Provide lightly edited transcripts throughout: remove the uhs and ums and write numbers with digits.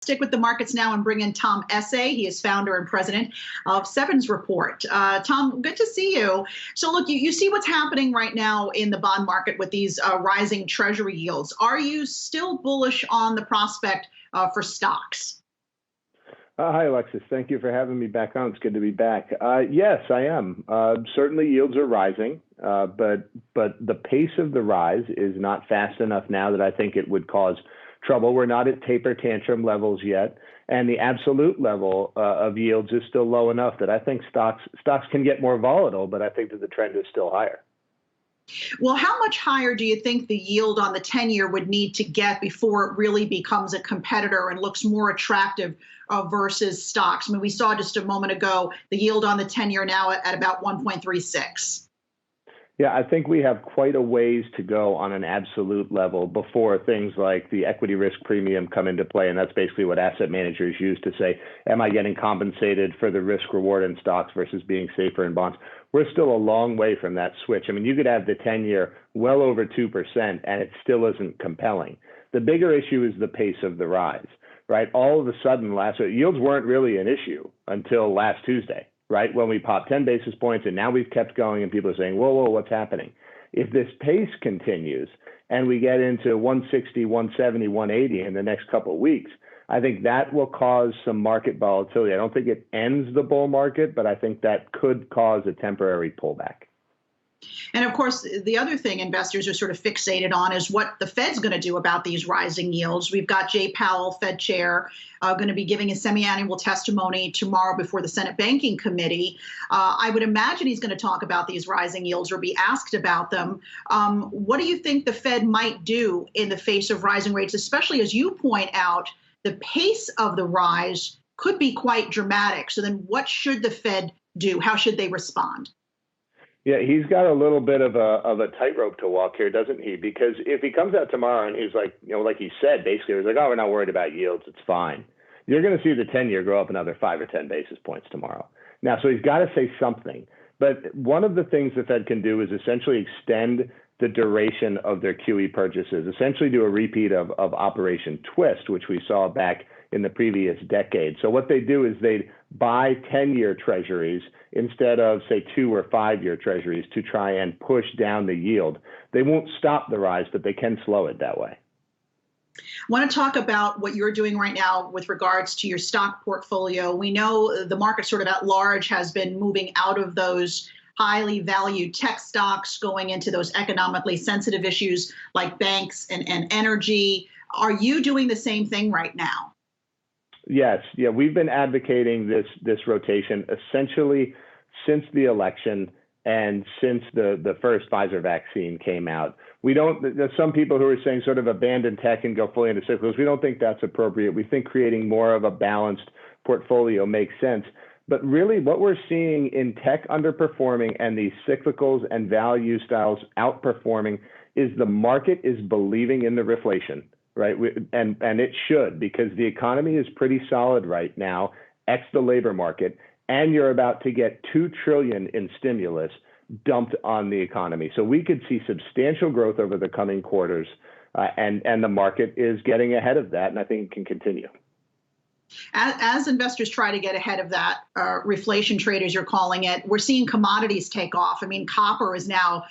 Stick with the markets now and bring in Tom Essaye. He is founder and president of Sevens Report. Tom, good to see you. So look, you see what's happening right now in the bond market with these rising treasury yields. Are you still bullish on the prospect for stocks? Hi, Alexis. Thank you for having me back on. It's good to be back. Yes, I am. Certainly yields are rising, but the pace of the rise is not fast enough now that I think it would cause trouble. We're not at taper tantrum levels yet, and the absolute level of yields is still low enough that I think stocks can get more volatile, but I think that the trend is still higher. Well, how much higher do you think the yield on the 10-year would need to get before it really becomes a competitor and looks more attractive versus stocks? I mean, we saw just a moment ago the yield on the 10-year now at about 1.36. Yeah, I think we have quite a ways to go on an absolute level before things like the equity risk premium come into play. And that's basically what asset managers use to say, am I getting compensated for the risk reward in stocks versus being safer in bonds? We're still a long way from that switch. I mean, you could have the 10-year well over 2% and it still isn't compelling. The bigger issue is the pace of the rise, right? All of a sudden, yields weren't really an issue until last Tuesday. Right, when we popped 10 basis points and now we've kept going and people are saying, whoa, what's happening? If this pace continues and we get into 160, 170, 180 in the next couple of weeks, I think that will cause some market volatility. I don't think it ends the bull market, but I think that could cause a temporary pullback. And of course, the other thing investors are sort of fixated on is what the Fed's going to do about these rising yields. We've got Jay Powell, Fed chair, going to be giving a semi-annual testimony tomorrow before the Senate Banking Committee. I would imagine he's going to talk about these rising yields or be asked about them. What do you think the Fed might do in the face of rising rates, especially as you point out, the pace of the rise could be quite dramatic. So then what should the Fed do? How should they respond? Yeah, he's got a little bit of a tightrope to walk here, doesn't he? Because if he comes out tomorrow and he's like, like he said, basically, he's like, oh, we're not worried about yields, it's fine. You're going to see the 10-year go up another 5 or 10 basis points tomorrow. Now, so he's got to say something. But one of the things the Fed can do is essentially extend the duration of their QE purchases, essentially do a repeat of Operation Twist, which we saw back in the previous decade. So what they do is they buy 10-year treasuries instead of, say, 2 or 5-year treasuries to try and push down the yield. They won't stop the rise, but they can slow it that way. I want to talk about what you're doing right now with regards to your stock portfolio. We know the market sort of at large has been moving out of those highly valued tech stocks, going into those economically sensitive issues like banks and energy. Are you doing the same thing right now? Yes. Yeah, we've been advocating this rotation essentially since the election and since the first Pfizer vaccine came out. There's some people who are saying sort of abandon tech and go fully into cyclicals. We don't think that's appropriate. We think creating more of a balanced portfolio makes sense. But really what we're seeing in tech underperforming and these cyclicals and value styles outperforming is the market is believing in the reflation. Right. And it should, because the economy is pretty solid right now, ex the labor market, and you're about to get $2 trillion in stimulus dumped on the economy. So we could see substantial growth over the coming quarters, and the market is getting ahead of that, and I think it can continue. As investors try to get ahead of that, reflation traders, you're calling it, we're seeing commodities take off. I mean, copper is now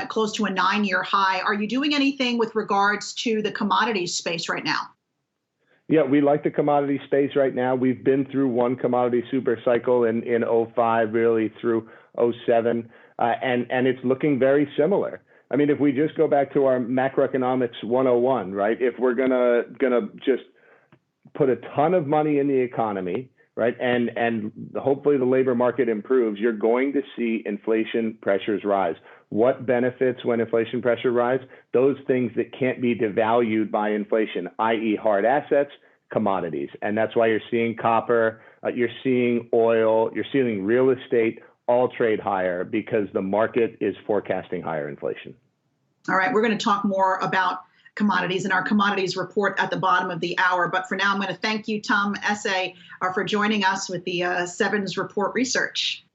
close to a 9-year high. Are you doing anything with regards to the commodities space right now? Yeah, we like the commodity space right now. We've been through one commodity super cycle in 05, really through 07, and it's looking very similar. I mean, if we just go back to our macroeconomics 101, right? If we're gonna just put a ton of money in the economy, right, and hopefully the labor market improves, you're going to see inflation pressures rise. What benefits when inflation pressure rise? Those things that can't be devalued by inflation, i.e. hard assets, commodities. And that's why you're seeing copper, you're seeing oil, you're seeing real estate all trade higher because the market is forecasting higher inflation. All right, we're going to talk more about commodities in our commodities report at the bottom of the hour. But for now, I'm going to thank you, Tom Essaye, for joining us with the Sevens Report research.